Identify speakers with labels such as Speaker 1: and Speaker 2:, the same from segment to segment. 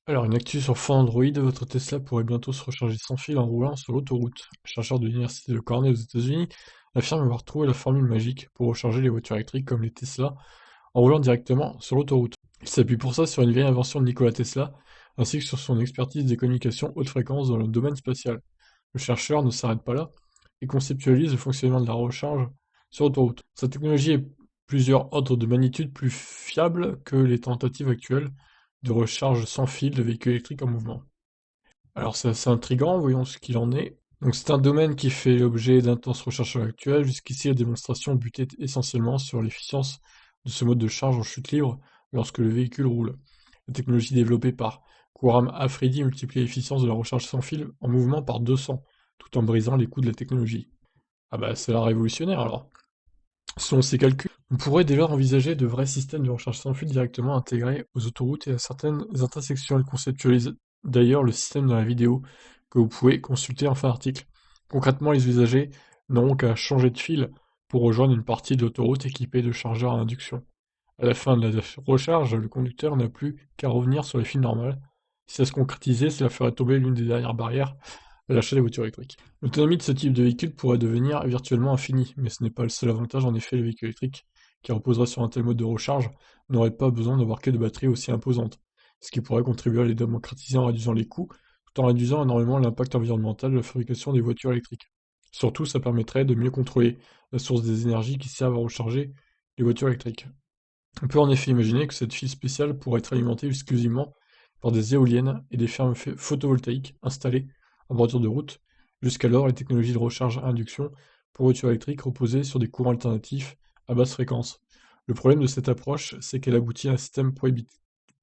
Speaker 1: Alors, une actu sur fond Android, votre Tesla pourrait bientôt se recharger sans fil en roulant sur l'autoroute. Le chercheur de l'université de Cornell aux États-Unis affirme avoir trouvé la formule magique pour recharger les voitures électriques comme les Tesla en roulant directement sur l'autoroute. Il s'appuie pour ça sur une vieille invention de Nikola Tesla, ainsi que sur son expertise des communications haute fréquence dans le domaine spatial. Le chercheur ne s'arrête pas là et conceptualise le fonctionnement de la recharge sur autoroute. Sa technologie est plusieurs ordres de magnitude plus fiable que les tentatives actuelles de recharge sans fil de véhicules électriques en mouvement. Alors c'est assez intriguant, voyons ce qu'il en est. Donc c'est un domaine qui fait l'objet d'intenses recherches actuelles. Jusqu'ici, la démonstration butait essentiellement sur l'efficience de ce mode de charge en chute libre lorsque le véhicule roule. La technologie développée par Khurram Afridi multiplie l'efficience de la recharge sans fil en mouvement par 200, tout en brisant les coûts de la technologie. Ah bah c'est la révolutionnaire alors. Selon ces calculs, on pourrait dès lors envisager de vrais systèmes de recharge sans fil directement intégrés aux autoroutes et à certaines intersections. Elle conceptualise d'ailleurs le système dans la vidéo que vous pouvez consulter en fin d'article. Concrètement, les usagers n'auront qu'à changer de fil pour rejoindre une partie de l'autoroute équipée de chargeurs à induction. À la fin de la recharge, le conducteur n'a plus qu'à revenir sur les fils normales. Si ça se concrétisait, cela ferait tomber l'une des dernières barrières à l'achat des voitures électriques. L'autonomie de ce type de véhicule pourrait devenir virtuellement infinie, mais ce n'est pas le seul avantage. En effet, le véhicule électrique qui reposerait sur un tel mode de recharge n'aurait pas besoin d'embarquer de batteries aussi imposantes, ce qui pourrait contribuer à les démocratiser en réduisant les coûts, tout en réduisant énormément l'impact environnemental de la fabrication des voitures électriques. Surtout, ça permettrait de mieux contrôler la source des énergies qui servent à recharger les voitures électriques. On peut en effet imaginer que cette file spéciale pourrait être alimentée exclusivement par des éoliennes et des fermes photovoltaïques installées en bordure de route. Jusqu'alors, les technologies de recharge à induction pour voitures électriques reposaient sur des courants alternatifs à basse fréquence. Le problème de cette approche, c'est qu'elle aboutit à un système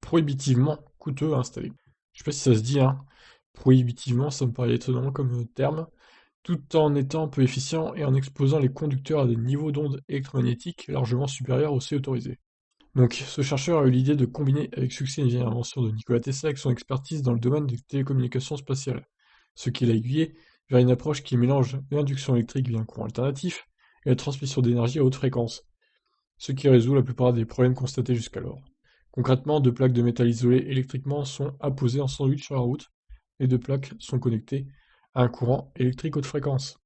Speaker 1: prohibitivement coûteux à installer. Je sais pas si ça se dit, hein. Prohibitivement, ça me paraît étonnant comme terme, tout en étant peu efficient et en exposant les conducteurs à des niveaux d'ondes électromagnétiques largement supérieurs aux seuils autorisés. Donc, ce chercheur a eu l'idée de combiner avec succès une vieille invention de Nikola Tesla avec son expertise dans le domaine des télécommunications spatiales, ce qui l'a aiguillé vers une approche qui mélange l'induction électrique via un courant alternatif et la transmission d'énergie à haute fréquence, ce qui résout la plupart des problèmes constatés jusqu'alors. Concrètement, deux plaques de métal isolées électriquement sont apposées en sandwich sur la route, et deux plaques sont connectées à un courant électrique haute fréquence.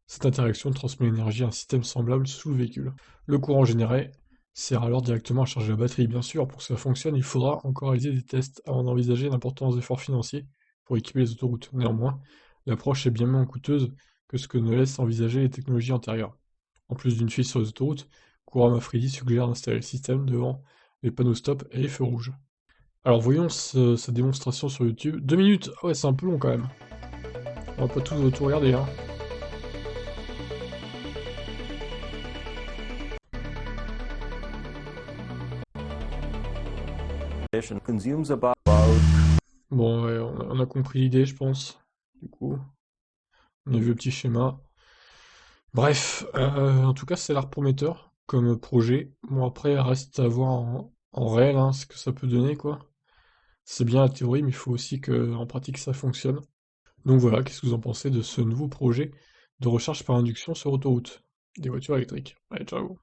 Speaker 1: Cette interaction transmet l'énergie à un système semblable sous le véhicule. Le courant généré sert alors directement à charger la batterie. Bien sûr, pour que ça fonctionne, il faudra encore réaliser des tests avant d'envisager d'importants efforts financiers pour équiper les autoroutes. Néanmoins, l'approche est bien moins coûteuse que ce que ne laissent envisager les technologies antérieures. En plus d'une fuite sur les autoroutes, Kurama Afridi suggère d'installer le système devant les panneaux stop et les feux rouges. Alors voyons sa démonstration sur YouTube. 2 minutes. Ah ouais, c'est un peu long quand même. On va pas tout regarder, hein.
Speaker 2: Consumes about
Speaker 1: Bon, ouais, on a compris l'idée, je pense. Du coup, on a vu le petit schéma. Bref, en tout cas, ça a l'air prometteur comme projet. Bon, après, reste à voir en réel, hein, ce que ça peut donner, quoi. C'est bien la théorie, mais il faut aussi que en pratique ça fonctionne. Donc voilà, qu'est-ce que vous en pensez de ce nouveau projet de recharge par induction sur autoroute des voitures électriques? Allez, ciao!